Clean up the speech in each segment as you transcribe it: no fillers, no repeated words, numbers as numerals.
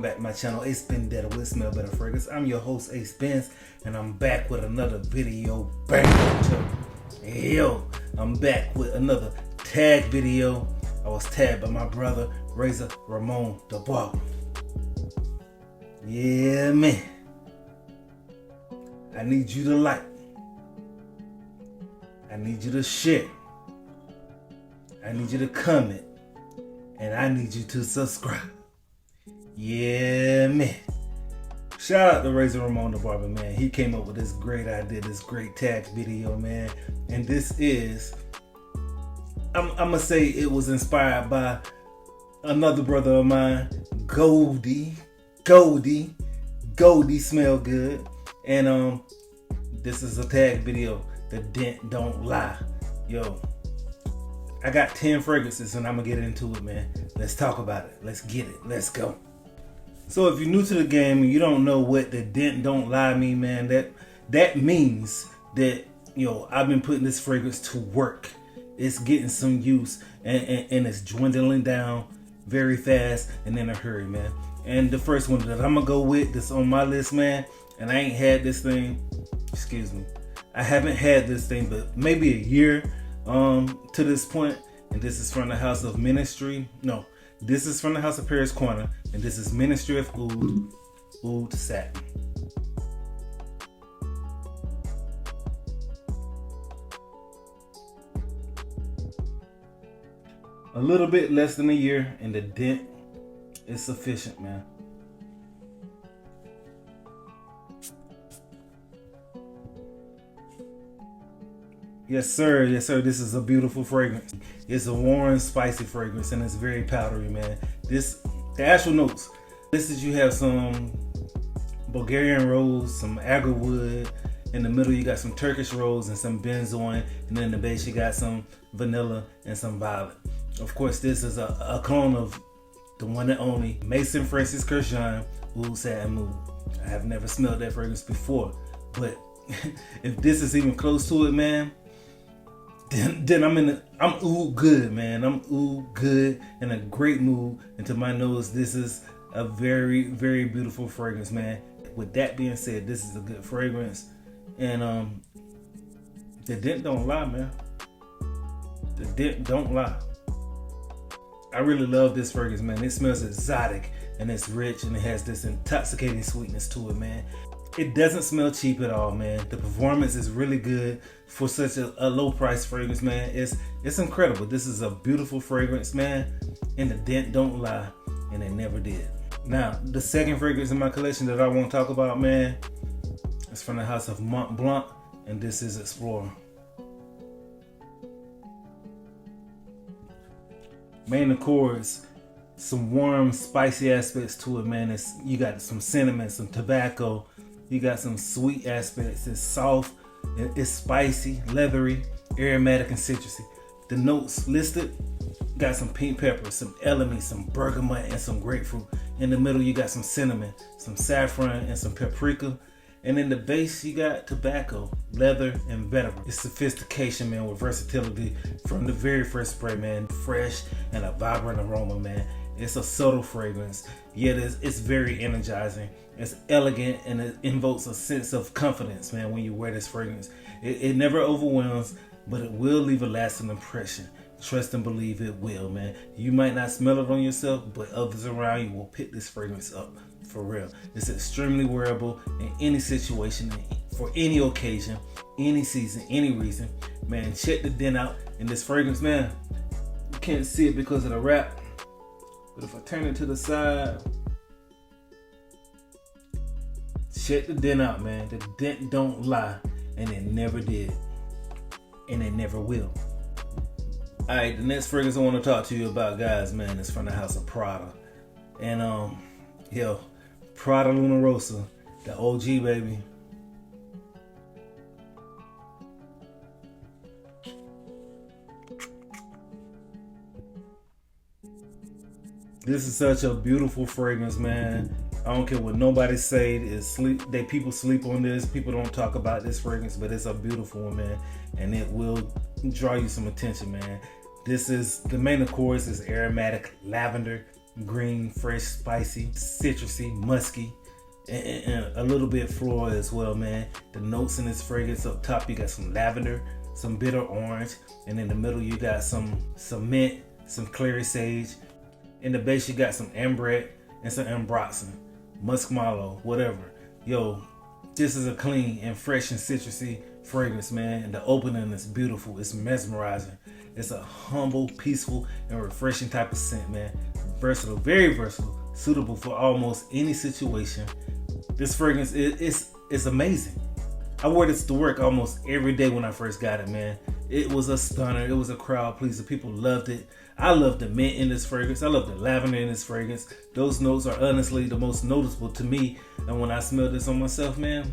back to my channel, Acebendetta with Smell Better Fragrance. I'm your host, Ace Benz, and I'm back with another video banger. Yo, I'm back with another tag video. I was tagged by my brother, Razor Ramon the Barber. Yeah, man. I need you to like. I need you to share. I need you to comment. And I need you to subscribe. Yeah, man. Shout out to Razor Ramon the Barber, man. He came up with this great idea, this great tag video, man. And this is, I'm gonna say it was inspired by another brother of mine, Goldie Smell Good. And this is a tag video, The Dent Don't Lie. Yo, I got 10 fragrances and I'm gonna get into it, man. Let's talk about it. Let's get it. Let's go. So if you're new to the game and you don't know what the Dent Don't Lie mean, man, that means that, yo, I've been putting this fragrance to work. It's getting some use and it's dwindling down very fast and in a hurry, man. And the first one that I'm gonna go with that's on my list, man, and I ain't had this thing, I haven't had this thing but maybe a year to this point, and this is from the House of Ministry. No, this is from the House of Paris Corner, and this is Ministry of Oud Satin. A little bit less than a year, and the dent is sufficient, man. Yes, sir. Yes, sir. This is a beautiful fragrance. It's a warm, spicy fragrance, and it's very powdery, man. The actual notes. This is, you have some Bulgarian rose, some agarwood. In the middle, you got some Turkish rose and some benzoin. And then in the base, you got some vanilla and some violet. Of course, this is a clone of the one and only Maison Francis Kurkdjian Oud Satin Mood. I have never smelled that fragrance before, but if this is even close to it, man, then I'm oud good, man. I'm oud good, in a great mood. And to my nose, this is a very, very beautiful fragrance, man. With that being said, this is a good fragrance, and the dent don't lie, man. The dent don't lie. I really love this fragrance, man. It smells exotic and it's rich and it has this intoxicating sweetness to it, man. It doesn't smell cheap at all, man. The performance is really good for such a low price fragrance, man. It's incredible. This is a beautiful fragrance, man. And the dent don't lie, and it never did. Now, the second fragrance in my collection that I want to talk about, man, is from the House of Mont Blanc, and this is Explorer. Main accords, some warm, spicy aspects to it, man. You got some cinnamon, some tobacco. You got some sweet aspects. It's soft, it's spicy, leathery, aromatic, and citrusy. The notes listed got some pink pepper, some elements, some bergamot, and some grapefruit. In the middle, you got some cinnamon, some saffron, and some paprika. And in the base, you got tobacco, leather, and vetiver. It's sophistication, man, with versatility from the very first spray, man. Fresh and a vibrant aroma, man. It's a subtle fragrance, yet it's very energizing. It's elegant and it invokes a sense of confidence, man, when you wear this fragrance. It never overwhelms, but it will leave a lasting impression. Trust and believe it will, man. You might not smell it on yourself, but others around you will pick this fragrance up, for real. It's extremely wearable in any situation, for any occasion, any season, any reason. Man, check the dent out in this fragrance, man. You can't see it because of the wrap, but if I turn it to the side, check the dent out, man. The dent don't lie, and it never did, and it never will. Alright, the next fragrance I want to talk to you about, guys, man, is from the House of Prada. And yo, Prada Luna Rossa, the OG, baby. This is such a beautiful fragrance, man. I don't care what nobody say. People sleep on this. People don't talk about this fragrance, but it's a beautiful one, man. And it will draw you some attention, man. This is, the main accords is aromatic lavender, green, fresh, spicy, citrusy, musky, and a little bit floral as well, man. The notes in this fragrance: up top you got some lavender, some bitter orange, and in the middle you got some mint, some clary sage. In the base you got some ambrette and some ambroxan, musk mallow, whatever. Yo, this is a clean and fresh and citrusy fragrance, man. And the opening is beautiful. It's mesmerizing. It's a humble, peaceful, and refreshing type of scent, man. Versatile, very versatile, suitable for almost any situation. This fragrance is amazing. I wore this to work almost every day when I first got it, man. It was a stunner. It was a crowd pleaser. People loved it. I love the mint in this fragrance. I love the lavender in this fragrance. Those notes are honestly the most noticeable to me. And when I smell this on myself, man,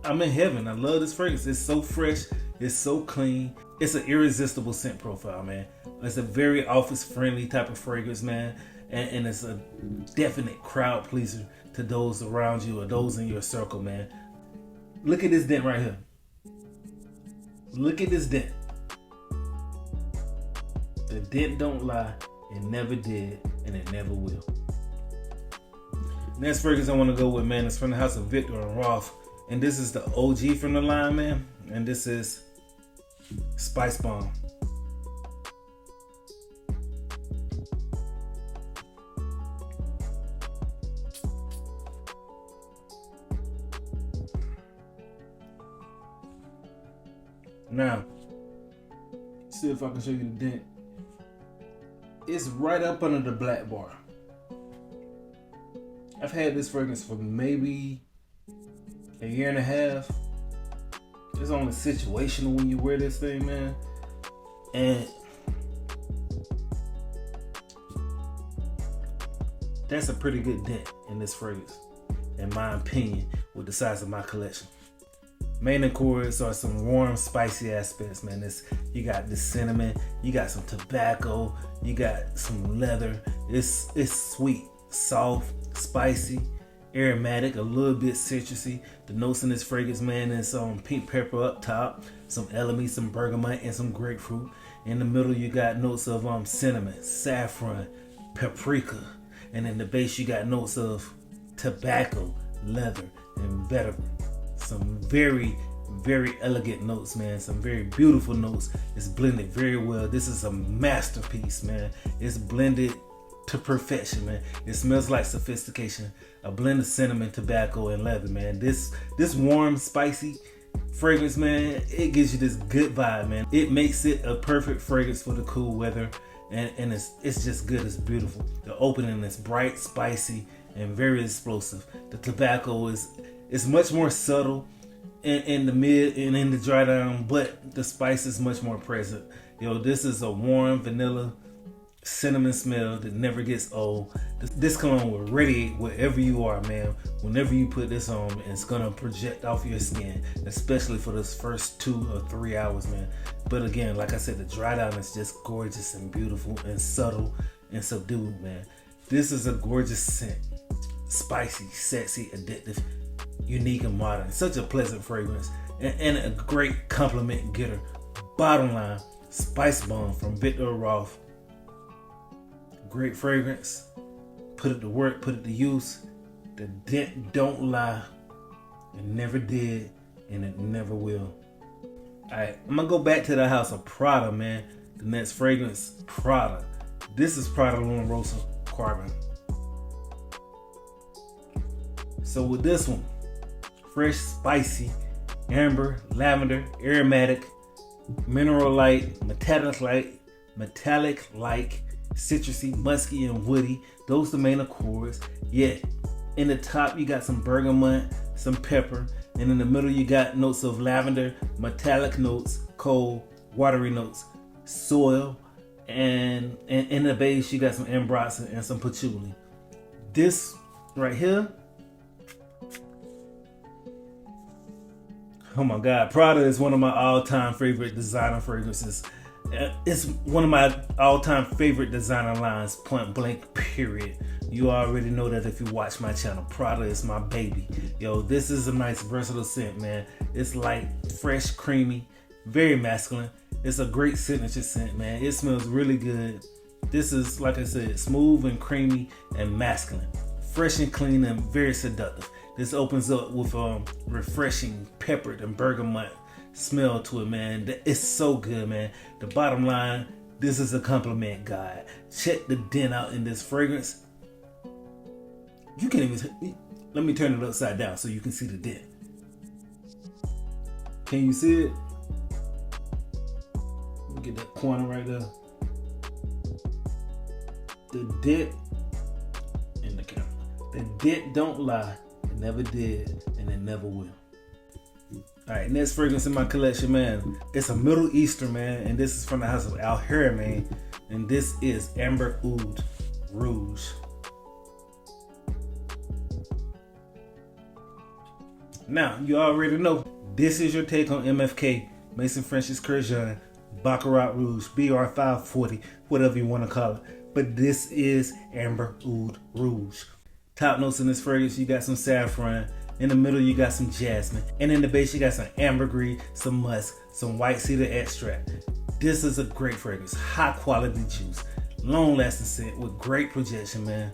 I'm in heaven. I love this fragrance. It's so fresh. It's so clean. It's an irresistible scent profile, man. It's a very office-friendly type of fragrance, man. And it's a definite crowd pleaser to those around you or those in your circle, man. Look at this dent right here. Look at this dent. The dent don't lie. It never did, and it never will. Next fragrance I want to go with, man, is from the house of Victor and Rolf. And this is the OG from the line, man. And this is Spice Bomb. Now, see if I can show you the dent. It's right up under the black bar. I've had this fragrance for maybe a year and a half. It's only situational when you wear this thing, man. And that's a pretty good dent in this fragrance, in my opinion, with the size of my collection. Main accords are some warm, spicy aspects, man. You got the cinnamon, you got some tobacco, you got some leather. It's sweet, soft, spicy, aromatic, a little bit citrusy. The notes in this fragrance, man, is some pink pepper up top, some elemi, some bergamot, and some grapefruit. In the middle, you got notes of cinnamon, saffron, paprika, and in the base, you got notes of tobacco, leather, and vetiver. Some very, very elegant notes, man. Some very beautiful notes. It's blended very well. This is a masterpiece, man. It's blended to perfection, man. It smells like sophistication. A blend of cinnamon, tobacco, and leather, man. This warm, spicy fragrance, man, it gives you this good vibe, man. It makes it a perfect fragrance for the cool weather, and it's just good. It's beautiful. The opening is bright, spicy, and very explosive. The tobacco is much more subtle in the mid and in the dry down, but the spice is much more present. This is a warm vanilla cinnamon smell that never gets old. This cologne will radiate wherever you are, man. Whenever you put this on, it's gonna project off your skin, especially for those first 2 or 3 hours, man. But again, like I said, the dry down is just gorgeous and beautiful and subtle and subdued, man. This is a gorgeous scent. Spicy, sexy, addictive, unique, and modern. Such a pleasant fragrance and a great compliment getter. Bottom line, Spice Bomb from Victor Rolf. Great fragrance. Put it to work, put it to use. The dent don't lie. It never did, and it never will. Alright, I'm gonna go back to the house of Prada, man. The next fragrance, Prada. This is Prada Luna Rosa Carbon. So with this one, fresh, spicy, amber, lavender, aromatic, mineral light, metallic like, citrusy, musky, and woody. Those are the main accords. Yet in the top you got some bergamot, some pepper, and in the middle you got notes of lavender, metallic notes, coal, watery notes, soil, and in the base you got some ambroxan and some patchouli. This right here, oh my God, Prada is one of my all-time favorite designer fragrances. It's one of my all-time favorite designer lines, point blank, period. You already know that if you watch my channel. Prada is my baby. This is a nice versatile scent, man. It's light, fresh, creamy, very masculine. It's a great signature scent, man. It smells really good. This is, like I said, smooth and creamy and masculine. Fresh and clean and very seductive. This opens up with refreshing peppered and bergamot smell to it, man. It's so good, man. The bottom line, this is a compliment guide. Check the dent out in this fragrance. You can't even, let me turn it upside down so you can see the dent. Can you see it? Let me get that corner right there. The dent in the camera. The dent don't lie. It never did, and it never will. Alright, next fragrance in my collection, man. It's a Middle Eastern, man, and this is from the house of Al Haramain, and this is Amber Oud Rouge. Now, you already know, this is your take on MFK, Maison Francis Kurkdjian, Baccarat Rouge, BR540, whatever you want to call it. But this is Amber Oud Rouge. Top notes in this fragrance, you got some saffron. In the middle, you got some jasmine. And in the base, you got some ambergris, some musk, some white cedar extract. This is a great fragrance. High quality juice. Long lasting scent with great projection, man.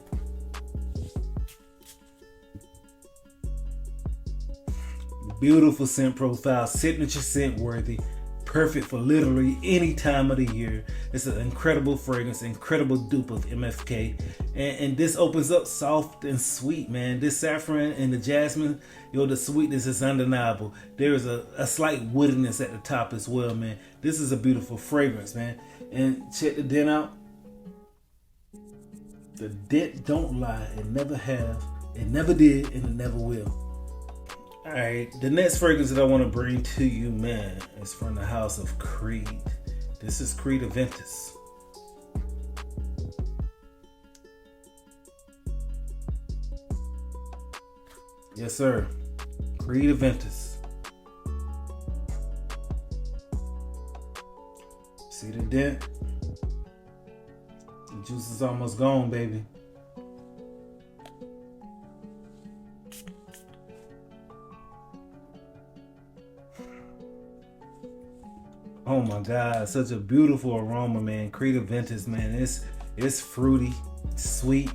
Beautiful scent profile. Signature scent worthy. Perfect for literally any time of the year. It's an incredible fragrance, incredible dupe of MFK. And this opens up soft and sweet, man. This saffron and the jasmine, the sweetness is undeniable. There is a slight woodiness at the top as well, man. This is a beautiful fragrance, man. And check the dent out. The dent don't lie. It never have. It never did, and it never will. Alright, the next fragrance that I want to bring to you, man, is from the house of Creed. This is Creed Aventus. Yes, sir. Creed Aventus. See the dent? The juice is almost gone, baby. Oh my God, such a beautiful aroma, man. Creed Aventus, man. It's fruity, sweet,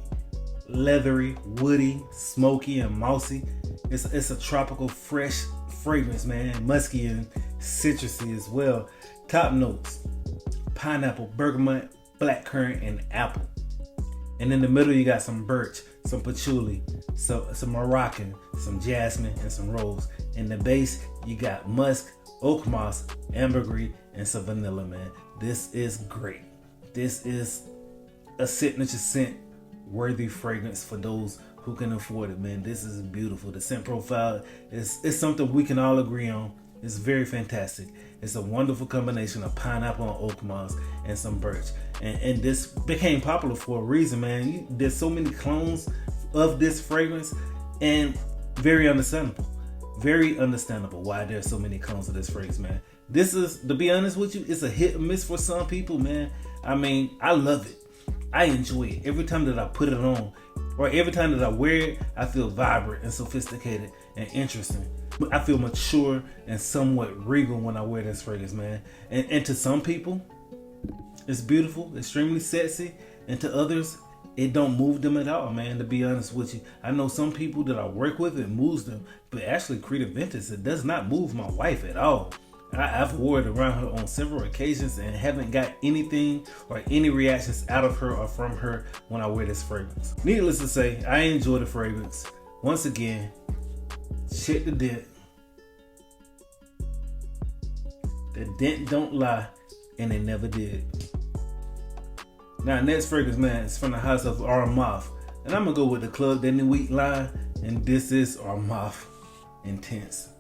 leathery, woody, smoky, and mousy. It's a tropical, fresh fragrance, man. Musky and citrusy as well. Top notes: pineapple, bergamot, blackcurrant, and apple. And in the middle, you got some birch, some patchouli, some Moroccan, some jasmine, and some rose. In the base, you got musk, oak moss, ambergris, and some vanilla, man. This is great. This is a signature scent worthy fragrance for those who can afford it, man. This is beautiful. The scent profile is something we can all agree on. It's very fantastic. It's a wonderful combination of pineapple and oak moss and some birch. And this became popular for a reason, man. There's so many clones of this fragrance, and very understandable. Very understandable why there's so many clones of this fragrance, man. This is, to be honest with you, it's a hit or miss for some people, man. I mean, I love it. I enjoy it. Every time that I put it on, or every time that I wear it, I feel vibrant and sophisticated and interesting. I feel mature and somewhat regal when I wear this fragrance, man. And to some people, it's beautiful, extremely sexy. And to others, it don't move them at all, man, to be honest with you. I know some people that I work with, it moves them. But actually, Creed Aventus, it does not move my wife at all. I've worn it around her on several occasions and haven't got anything or any reactions out of her or from her when I wear this fragrance. Needless to say, I enjoy the fragrance. Once again, check the dent. The dent don't lie, and it never did. Now, next fragrance, man, is from the house of Armaf. And I'm going to go with the Club de Nuit line, and this is Armaf Intense.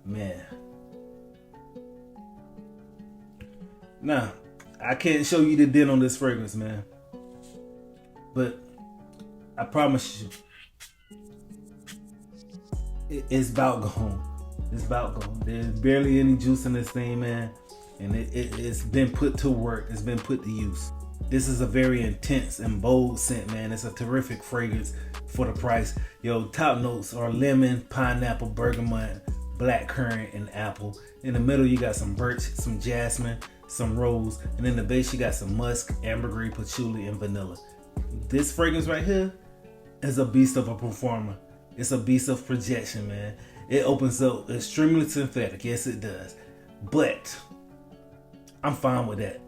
Man. Now, I can't show you the dent on this fragrance, man. But I promise you, it's about gone. It's about gone. There's barely any juice in this thing, man. And it's been put to work. It's been put to use. This is a very intense and bold scent, man. It's a terrific fragrance for the price. Yo, top notes are lemon, pineapple, bergamot, blackcurrant, and apple. In the middle, you got some birch, some jasmine, some rose, and in the base you got some musk, ambergris, patchouli, and vanilla. This fragrance right here is a beast of a performer. It's a beast of projection, man. It opens up extremely synthetic. Yes, it does. But I'm fine with that.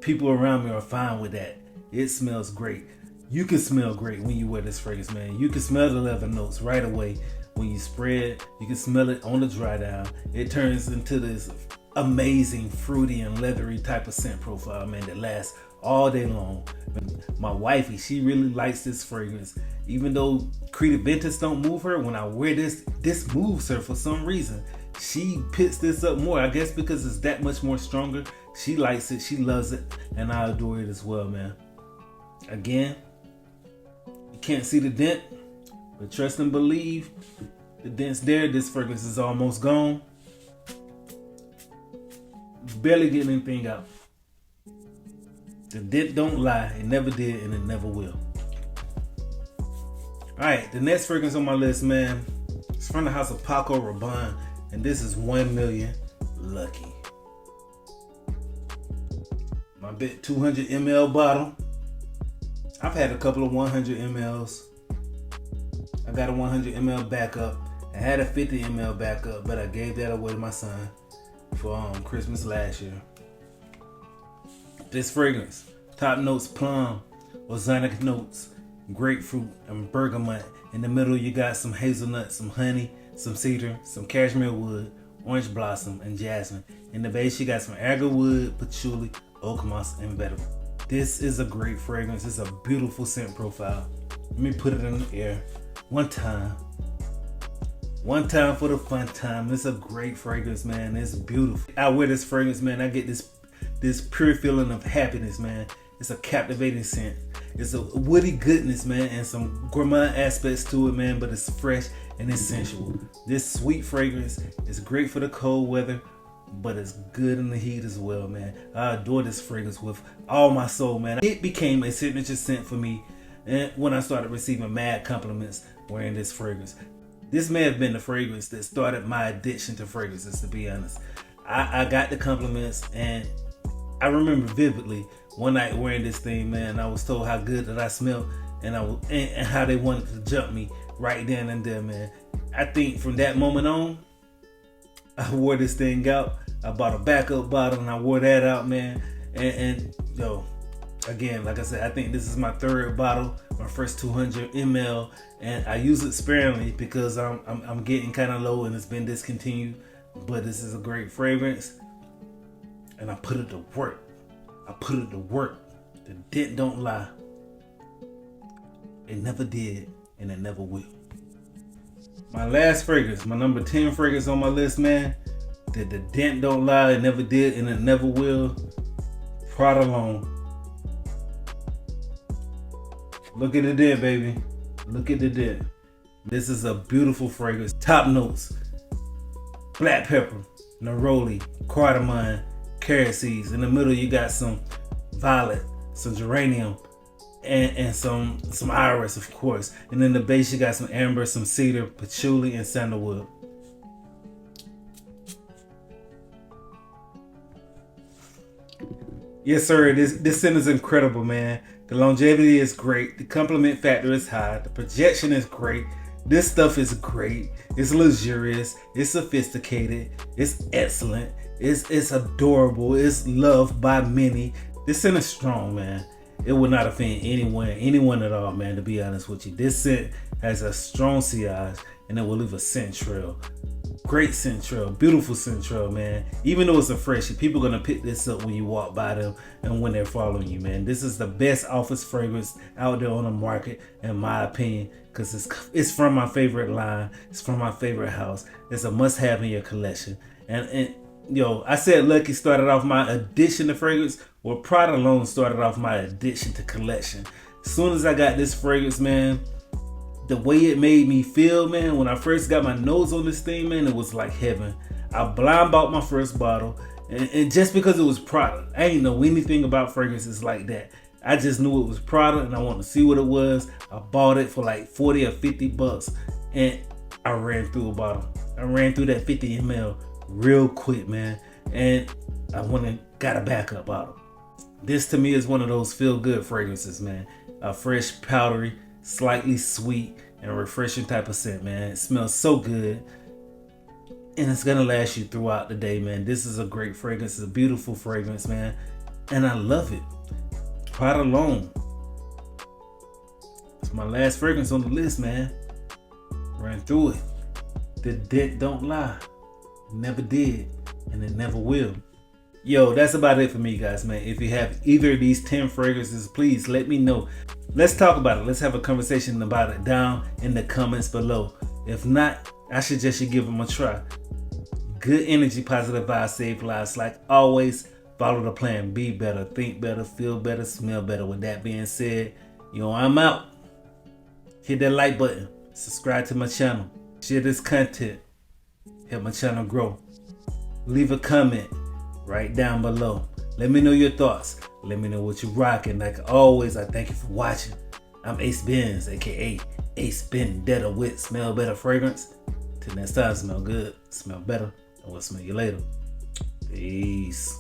People around me are fine with that. It smells great. You can smell great when you wear this fragrance, man. You can smell the leather notes right away. When you spray it, you can smell it on the dry down. It turns into this amazing fruity and leathery type of scent profile, man, that lasts all day long. My wifey, she really likes this fragrance. Even though acebendetta don't move her, when I wear this moves her for some reason. She picks this up more, I guess because it's that much more stronger. She likes it, she loves it, and I adore it as well, man. Again, you can't see the dent, but trust and believe, the dent's there. This fragrance is almost gone. Barely getting anything out. The dent don't lie. It never did and it never will. Alright, the next fragrance on my list, man, it's from the house of Paco Rabanne, and this is 1 Million Lucky. My bit 200 ml bottle. I've had a couple of 100 mls. I got a 100 ml backup. I had a 50 ml backup, but I gave that away to my son for Christmas last year. This fragrance, top notes plum, ozonic notes, grapefruit, and bergamot. In the middle you got some hazelnut, some honey, some cedar, some cashmere wood, orange blossom, and jasmine. In the base you got some agarwood, patchouli, oak moss, and vetiver. This is a great fragrance. It's a beautiful scent profile. Let me put it in the air one time. One time for the fun time. It's a great fragrance, man. It's beautiful. I wear this fragrance, man. I get this pure feeling of happiness, man. It's a captivating scent. It's a woody goodness, man, and some gourmand aspects to it, man, but it's fresh and it's sensual. This sweet fragrance is great for the cold weather, but it's good in the heat as well, man. I adore this fragrance with all my soul, man. It became a signature scent for me and when I started receiving mad compliments wearing this fragrance. This may have been the fragrance that started my addiction to fragrances, to be honest. I got the compliments, and I remember vividly one night wearing this thing, man. I was told how good that I smelled, and how they wanted to jump me right then and there, man. I think from that moment on, I wore this thing out. I bought a backup bottle and I wore that out, man. And yo, again, like I said, I think this is my third bottle, my first 200 ml, and I use it sparingly because I'm getting kind of low and it's been discontinued. But this is a great fragrance, and I put it to work. The dent don't lie. It never did, and it never will. My last fragrance, my number 10 fragrance on my list, man. That the dent don't lie, it never did, and it never will. Prada L'Homme. Look at the dent, baby. Look at the dent. This is a beautiful fragrance. Top notes: black pepper, neroli, cardamom, carrot seeds. In the middle you got some violet, some geranium, and some iris, of course. And in the base you got some amber, some cedar, patchouli, and sandalwood. Yes, sir. This scent is incredible, man. The longevity is great. The compliment factor is high. The projection is great. This stuff is great. It's luxurious. It's sophisticated. It's excellent. It's adorable. It's loved by many. This scent is strong, man. It will not offend anyone at all, man, to be honest with you. This scent has a strong sillage, and it will leave a scent trail. Great scent trail, beautiful scent trail, man. Even though it's a freshie, people are gonna pick this up when you walk by them and when they're following you, man. This is the best office fragrance out there on the market, in my opinion, because it's from my favorite line. It's from my favorite house. It's a must-have in your collection. And yo, I said Lucky started off my addiction to fragrance. Well, Prada L'Homme started off my addiction to collection. As soon as I got this fragrance, man, the way it made me feel, man, when I first got my nose on this thing, man, it was like heaven. I blind bought my first bottle, and just because it was Prada, I ain't know anything about fragrances like that. I just knew it was Prada, and I wanted to see what it was. I bought it for like 40 or 50 bucks, and I ran through a bottle. I ran through that 50 ml real quick, man. And I went and got a backup bottle. This to me is one of those feel-good fragrances, man. A fresh, powdery, slightly sweet, and refreshing type of scent, man. It smells so good, and it's gonna last you throughout the day, man. This is a great fragrance. It's a beautiful fragrance, man, and I love it. Pride Alone. It's my last fragrance on the list, man. Ran through it. The Dent don't lie. Never did, and it never will. Yo, that's about it for me, guys, man. If you have either of these 10 fragrances, please let me know. Let's talk about it. Let's have a conversation about it down in the comments below. If not, I suggest you give them a try. Good energy, positive vibes, save lives. Like always, follow the plan. Be better, think better, feel better, smell better. With that being said, I'm out. Hit that like button. Subscribe to my channel. Share this content. Help my channel grow. Leave a comment right down below. Let me know your thoughts. Let me know what you're rocking. Like always, I thank you for watching. I'm Ace Benz, aka Acebendetta with Smell Better Fragrance. Till next time, smell good, smell better, and we'll smell you later. Peace.